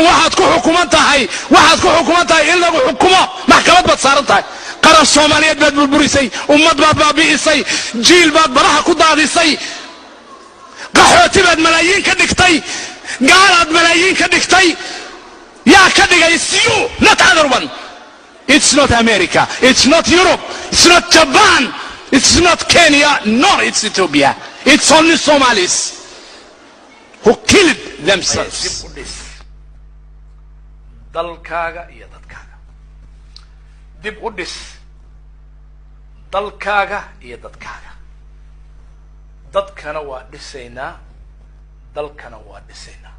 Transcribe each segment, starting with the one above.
waxaad ku xukuman tahay in lagu xukumo maxkamad baad saaran tahay qaran Soomaaliyeed baad burburisay ummad baad baabi'isay jiil baad baraha ku daadisay qaxooti baad malaayiin ka dhigtay gaalaad malaayiin ka dhigtay yaa ka dhigay you not other one. It's not America, it's not Europe, it's not Japan, it's not Kenya, nor it's Ethiopia. It's only Somalis who killed themselves. dalkaaga iyo dadkaaga dib u dhis dalkaaga iyo dadkaaga dadkana waa dhisaynaa dalkana waa dhisaynaa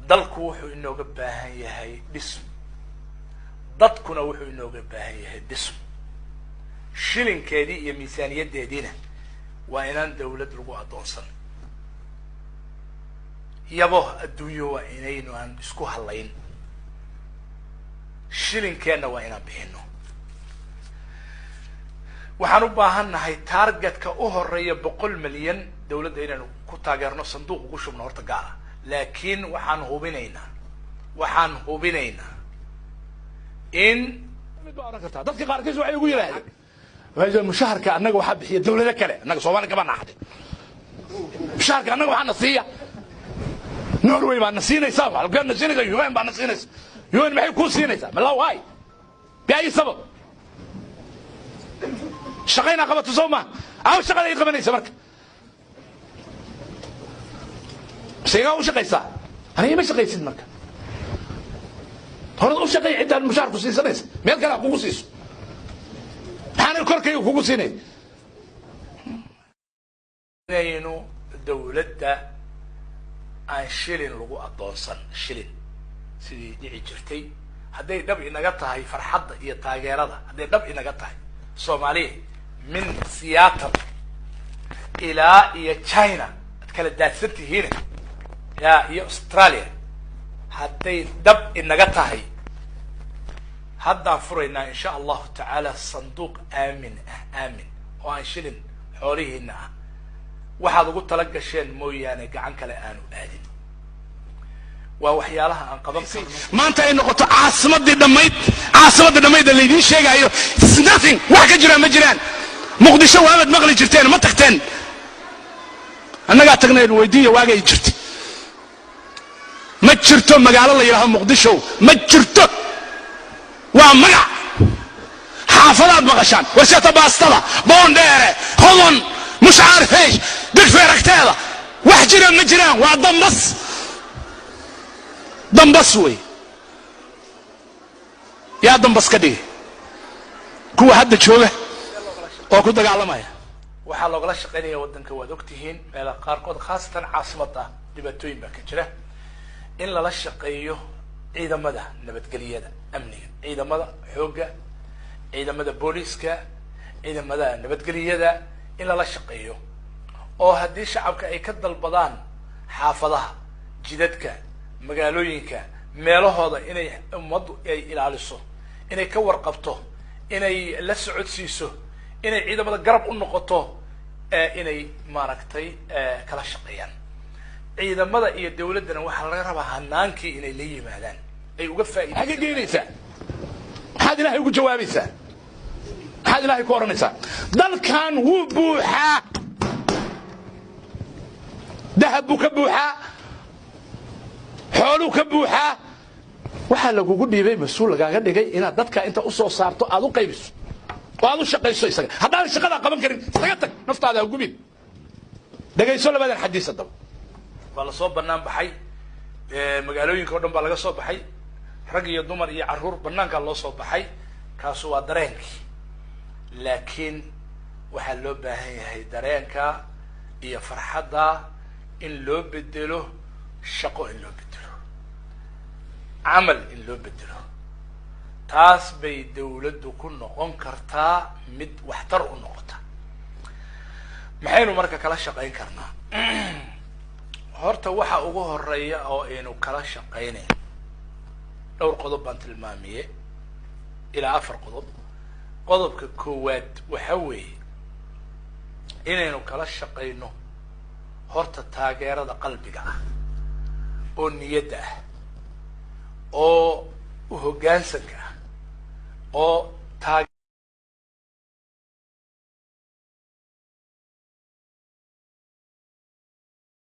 dalku wuxuu inooga baahan yahay dhism dadkuna wuxuu inooga baahan yahay dhism shilinkeedii iyo miisaaniyadeediina waa inaan dawlad lagu adoonsan yabo adduunyo waa inaynu aan isku halayn shilinkeenna waa inaan bixino waxaan u baahannahay targetka u horeeya 100 milyan dawladda inaan ku taageerno sanduuq ugu shubno horta gaara laakiin waxaan hubinaynaa in mid baa oran kartaa dadka qaarkiis waxay ugu yiraahdeen waayo mushaharka annaga waxa bixiya dawladda kale annaga Soomaaliya kama naxday mushaharka annaga waxaan nasiiya Norway baan nasiinaysaa halkaan nasiinaysaa UN baan nasiinaysaa UN maxay ku siinaysaa ma la waay biay sabab shaqayna qabato Soomaa aw shaqada ay qabanaysaa marka سيجا وشقيسا أنا هي مش شقيسين مركا هذا وشقي عند المشارك وسيس ناس ما يلقى كوكوسيس أنا الكركي وكوكوسيني نينو دولة عن شيلين لغو أدوسن شيلين سيدي يعجرتي هذا دبي نجتها هي فرحة هي تاجرة هذا دبي نجتها سومالي من سياتل إلى هي تشاينا تكلم داتستي هنا يا هي أستراليا هدي دب النجتها هي هدا فرينا إن شاء الله تعالى صندوق آمن وعن شلن حوريه إنها واحد قلت لك شيء مويانة عن كلا آنو آدم ووحيالها عن قبل ما أنت إنه قلت عاصمة الدميد اللي دي شيء أيوه it's nothing واحد جيران مجران مقدشة وأبد مغلي جرتين ما تختن أنا قاعد تغني الويدية واقع جرتي ما جرتو مقال الله يراه مقدشة ما جرتو ومقع حافظات مغشان ورشة باستلا بونديري خضن مش عارف ايش بكفي ركتيلا وحجرا مجران ودنبس وي يا دنبس كدي كو حد جوجه oo ku dagaalamaya waxa looga shaqeynaya wadanka waad ogtihiin meelaha qaarkood khaasatan caasimada dhibaatooyin baa ka jira in la shaqeeyo ciidamada nabadgelyada amniga ciidamada xooga ciidamada booliska ciidamada nabadgelyada in la shaqeeyo oo hadii shacabka ay ka dalbadaan xaafadaha jidadka magaalooyinka meelahooda inay ummadu ay ilaaliso inay ka warqabto inay la socodsiiso inay ciidamada garab u noqoto inay maaragtay kala shaqeeyaan ciidamada iyo dawladana waxa laga rabaa hanaankii inay la yimaadaan ay uga faa'iideeyaan xaqiiqinaysa maxaad ilaahay ugu jawaabaysaa maxaad ilaahay ku oranaysaa dalkan wuu buuxaa dahab buu ka buuxaa xooluhu ka buuxaa waxaa lagugu dhiibay mas-uul lagaaga dhigay inaad dadka inta u soo saarto aad u qaybiso وهذا الشقة يسوي سجى هذا الشقة قبل كريم سجتك نفط هذا وجميل ده يسوي بدل حديث الدم بالله صوب برنامج بحي مقالوين كودم بالله صوب بحي رجي الضمر يعرور برنامج الله صوب بحي كاسوا درينك لكن وحلو بهي درينك هي فرحة إن لو بدله شقو إن لو بدله عمل إن لو بدله taas bay dawladdu ku noqon kartaa mid waxtar u noqota maxaynu marka kala shaqeyn karnaa horta waxa ugu horeeya oo aynu kala shaqeynay dhowr qodob baan tilmaamiyay ilaa 4 qodob qodobka koowaad waxa weeye inaynu kala shaqeyno horta taageerada qalbiga ah oo niyadda ah oo u hoggaansanka ah oo taag